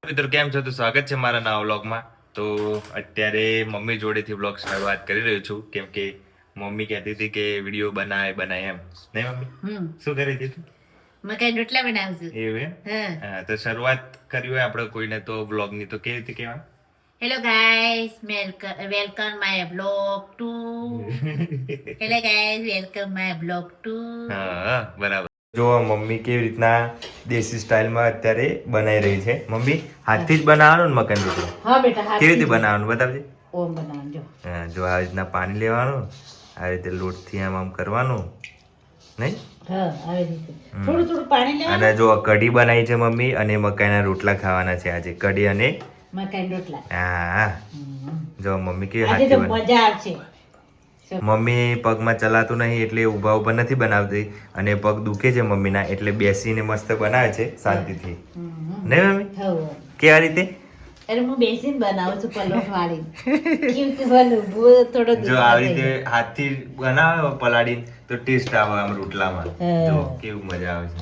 મિત્રો કેમ છો? તો સ્વાગત છે મારા નવા વ્લોગમાં. તો અત્યારે મમ્મી જોડેથી વ્લોગ શરૂઆત કરી રહ્યો છું, કેમ કે મમ્મી કહેતી હતી કે વિડીયો બનાય એમ. નહીં મમ્મી? શું કરી હતી તું? મકાઈ રોટલા બનાવશું. એવું એમ? હા, તો શરૂઆત કરી હોય આપણે કોઈને તો વ્લોગની, તો કેવી રીતે કહેવાનું? Hello guys, welcome my blog to. Hello guys, welcome my blog to. હા, બરાબર. જો મમ્મી કેવી રીતના દેશી સ્ટાઇલમાં અત્યારે બનાવી રહી છે. મમ્મી હાથથી જ બનાવવાનું ને મકાઈ રોટલો? હા બેટા, કેવી રીતે બનાવવાનું બતાવજે. ઓમ બનાવજો. હા, જો આ રીતના પાણી લેવાનું, આ રીતે લોટથી આમ કરવાનું, નહીં? હા, આવી રીતે થોડું થોડું પાણી લેવાનું. અને જો કઢી બનાવી છે મમ્મી, અને મકાઈના રોટલા ખાવાના છે આજે. કઢી અને મકાઈ રોટલા. હા, જો મમ્મી કેવી આજે તો હાથથી મજા આવશે. મમ્મી પગમાં ચલાતું નહીં એટલે ઊભા ઊભા નથી બનાવતી, અને પગ દુખે છે મમ્મીના એટલે બેસીને મસ્ત બનાવે છે શાંતિથી. નહીં મમ્મી? કેવા રીતે? અરે હું બેસીને બનાવું છું પલોઠ વાળી. કેમ કે ઊભું થોડો જો આવી રીતે હાથથી બનાવે પલાળીને તો ટેસ્ટ આવે આમ રોટલામાં. જો કેવું મજા આવે છે.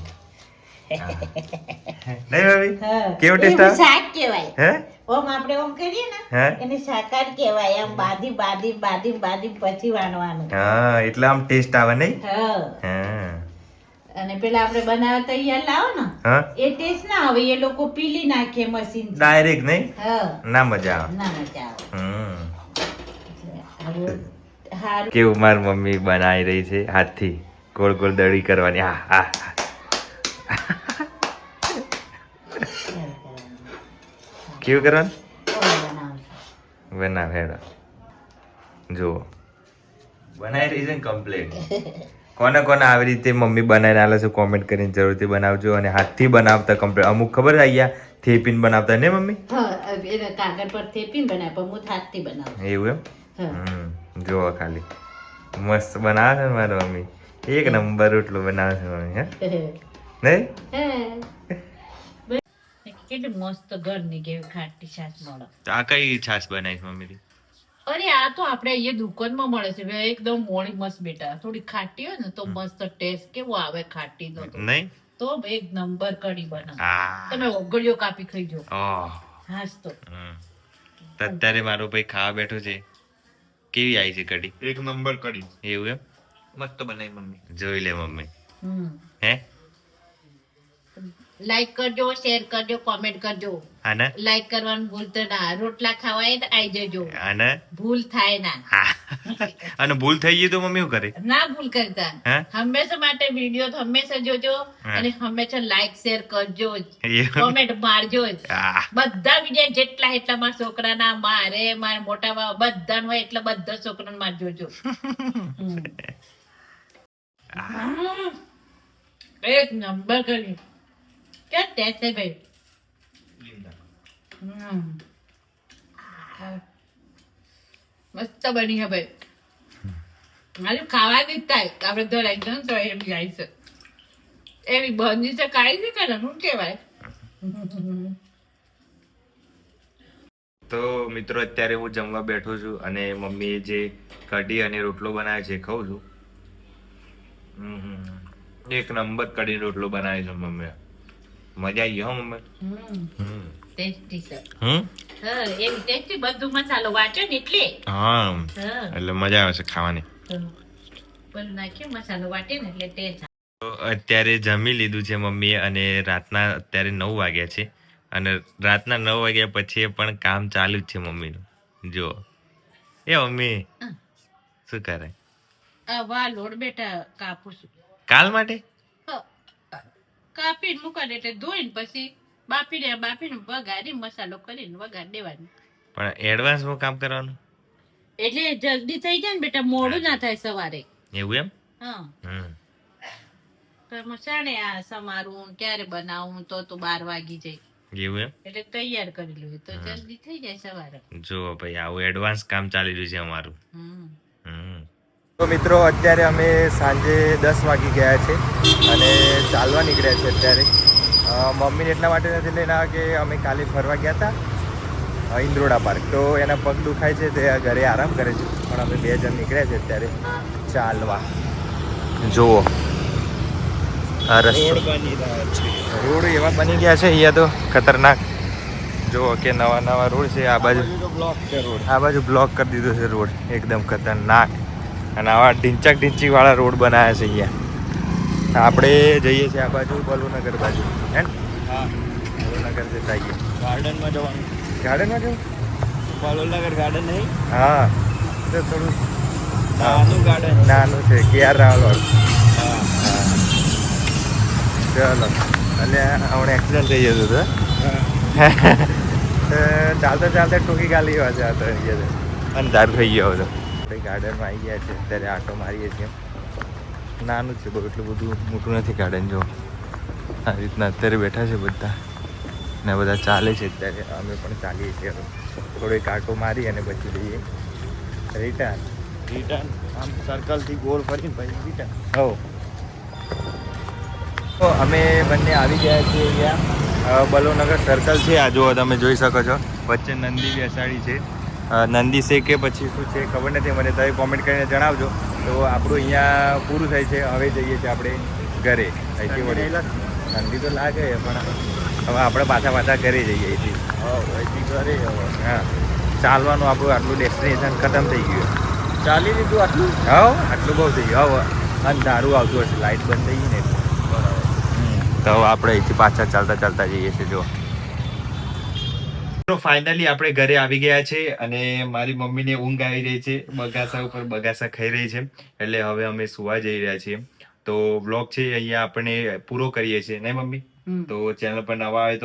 નહીં મમ્મી? કેવો ટેસ્ટ આવે? શાક કહેવાય. હે? ઓમ આપણે ઓમ કરીએ ને એને શાકાર કહેવાય. આમ બાદી બાદી બાદી બાદી પછી વાળવાનું. હા, એટલે આમ ટેસ્ટ આવે નહીં? હા. હા. અને પેલા આપણે બનાવવા તૈયાર લાવો ને, હા, એ ટેસ્ટ ના આવે. એ લોકો પીલી નાખે મશીન. ડાયરેક્ટ નહીં? હા, ના મજા આવે. ના મજા આવે. હારું. કેવું મારી મમ્મી બનાવી રહી છે હાથથી ગોળ ગોળ દળી કરવાની. હા હા. કેવું કરવાનું? બનાવ હેડો. જુઓ બનાવી રહી છે ને કમ્પ્લીટ. કોને કોને આવી રીતે મમ્મી બનાવીને આલે છે કોમેન્ટ કરીને જરૂરથી બનાવજો. અને હાથથી બનાવતા કમ્પ્લીટ. અમુક ખબર આયા થેપીને બનાવતા ને મમ્મી? હા, એને કાગળ પર થેપીને બનાવે, પણ હું હાથથી બનાવું. એવું એમ? જુઓ ખાલી મસ્ત બનાવે છે ને મારી મમ્મી. એક નંબર રોટલો બનાવે છે મમ્મી. હે નહીં? કેટલી મસ્ત ઘરની કેવી ખાટી છાશ મળે. આ કઈ છાશ બનાવી મમ્મી? અરે આ તો આપણે અહીંયા દુકાનમાં મળે છે એકદમ મોળી મસ્ત બેટા. થોડી ખાટી હોય ને તો મસ્ત ટેસ્ટ કેવો આવે ખાટી નો. નહીં તો એક નંબર કઢી બનાવ. આ તમે ઓગળીઓ કાપી ખાઈ જો. ઓહ. હાસ તો અત્યારે મારો ભાઈ ખાવા બેઠો છે. કેવી આવી છે કઢી? એક નંબર કઢી. એવું એમ? મસ્ત બનાવી મમ્મી. જોઈ લે મમ્મી. હમ. હે? લાઈક કરજો, શેર કરજો, કોમેન્ટ કરજો. આને લાઈક કરવાનું ભૂલતા ના. રોટલા ખાવાય તો આઈ જજો. આને ભૂલ થાય ના. અને ભૂલ થઈ ગઈ તો મમ્મી શું કરે? ના ભૂલ કરતા. હે? હંમેશા માટે વિડીયો તો હંમેશા જોજો. અને હંમેશા લાઈક શેર કરજો જ. એવું? કોમેન્ટ મારજો જ. આ, બધા વિડીયો જેટલા એટલા મારા છોકરાના, મારે, મારા મોટા બાબા બધાનું હોય એટલે બધા છોકરાને માર જોજો. એક નંબર કરી. ક્યાં ટેસ્ટ છે ભાઈ? મસ્ત બની છે ભાઈ. મારે ખાવાની જ થાય. આપણે ધરાઈ જાય તો એમ જાય છે. એવી બની છે કાઢી છે કે શું કહેવાય? તો મિત્રો અત્યારે હું જમવા બેઠો છું, અને મમ્મીએ જે કઢી અને રોટલો બનાવ્યો છે ખાઉં છું. એક નંબર કઢી રોટલો બનાવ્યો છે મમ્મી. મજા આવી હો મમ્મી. ટેસ્ટી છે. હા, એવી ટેસ્ટી બધું મસાલો વાંચો ને એટલે. એટલે મજા આવે છે ખાવાની. બધું નાખ્યું મસાલો વાટે ને એટલે ટેસ્ટ. તો અત્યારે જમી લીધું છે મમ્મીએ, અને રાતના અત્યારે 9 વાગ્યા છે, અને રાતના 9 વાગ્યા પછી પણ કામ ચાલુ જ છે મમ્મીનું. જો એ મમ્મી શું કરે? વાહ લોડ બેટા કાપું છું. કાલ માટે? કાપીને મૂકવા એટલે ધોઈને પછી બાફીને વઘારી મસાલો કરીને વઘાર દેવાનું. પણ એડવાન્સમાં કામ કરવાનું એટલે જલ્દી થઈ જાય ને બેટા, મોડું ના થાય સવારે. એવું એમ? હા. તો મસાણે આ સમારું ક્યારે બનાવું તો 12 વાગી જાય. એવું એમ? એટલે તૈયાર કરી લઉં તો જલ્દી થઈ જાય સવારે. જો ભાઈ આવું એડવાન્સ કામ ચાલી રહ્યું છે અમારું. હમ. તો મિત્રો અત્યારે અમે સાંજે 10 વાગી ગયા છે, અને ચાલવા નીકળ્યા છે અત્યારે. મમ્મીને એટલા માટે નથી લઈને આવ્યા કે અમે કાલે ફરવા ગયા હતા ઇન્દ્રોડા પાર્ક, તો એના પગ દુખાય છે, તે ઘરે આરામ કરે છે. પણ અમે 2 જણ નીકળ્યા છે અત્યારે ચાલવા. જુઓ આ રસ્તો, રોડ એવા બની ગયા છે અહીંયા તો ખતરનાક. જો કે નવા નવા રોડ છે આ બાજુ. તો બ્લોક છે રોડ. આ બાજુ બ્લોક કરી દીધો છે રોડ એકદમ ખતરનાક. અને આવા ઢીંચક વાળા રોડ બનાવ્યા છે અહીંયા. આપણે જઈએ છીએ આ બાજુ બલુનગર બાજુ હે ને? હા. બલુનગર જતા આવીએ. ગાર્ડનમાં જવાનું. ગાર્ડનમાં જવું? બાલોલનગર ગાર્ડન નહીં? હા તો થોડું નાનું ગાર્ડન. નાનું છે KR રાવલવાળું. હા. ચલો એટલે હમણાં એક્સિડન્ટ થઈ જતું હતું. ચાલતા ચાલતા ટૂંકી ગાલી વાંચે આ તો અંધાર થઈ ગયો હતો. આપણે ગાર્ડનમાં આવી ગયા છે અત્યારે આટો મારીએ છીએ. નાનું જ છે બહુ એટલું બધું મોટું નથી ગાર્ડન. જો આ રીતના અત્યારે બેઠા છે બધા ને બધા ચાલે છે અત્યારે. અમે પણ ચાલીએ છીએ હવે થોડો એક આટો મારી અને પછી જઈએ રિટર્ન. રિટર્ન આમ સર્કલથી ગોળ ફરીને પછી રિટર્ન. હો તો અમે બંને આવી ગયા છીએ અહીંયા બલોનગર સર્કલ છે. આ જુઓ તમે જોઈ શકો છો વચ્ચે નંદી બેસાડી છે. નંદી છે કે પછી શું છે ખબર નથી મને. તમે કોમેન્ટ કરીને જણાવજો. તો આપણું અહીંયા પૂરું થાય છે. હવે જઈએ છીએ આપણે ઘરે. અહીંથી વળી ઠંડી તો લાગે પણ હવે આપણે પાછા ઘરે જઈએ અહીંથી. અહીંથી ઘરે હવે. હા ચાલવાનું આપણું આટલું ડેસ્ટિનેશન ખતમ થઈ ગયું. ચાલી લીધું આટલું? આટલું બહુ થઈ ગયું. હવે અંધારું આવતું હશે લાઇટ બંધ થઈ ગઈ ને એટલે. બરાબર. તો આપણે અહીંથી પાછા ચાલતા જઈએ છીએ. જો ફાઇનલી આપણે ઘરે આવી ગયા છે અને મારી મમ્મીને ઊંઘ આવી રહી છે. બગાસા ઉપર બગાસા ખાઈ રહી છે એટલે હવે અમે સુવા જઈ રહ્યા છીએ. તો બ્લોગ છે અહીંયા આપણે પૂરો કરીએ છીએ નહીં મમ્મી? તો ચેનલ પર નવા આવે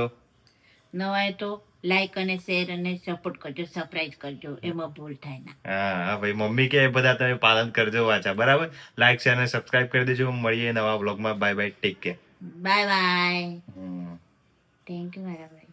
તો લાઈક અને શેર અને સપોર્ટ કરજો, સરપ્રાઈઝ કરજો, એમાં ભૂલ થાય ના. હા ભાઈ મમ્મી કે બધા તમે પાલન કરજો વાંચા બરાબર. લાઈક શેર અને સબસ્ક્રાઇબ કરી દેજો. મળીએ નવા બ્લોગમાં. Bye bye, take care. Bye bye. Thank you મારા ભાઈ.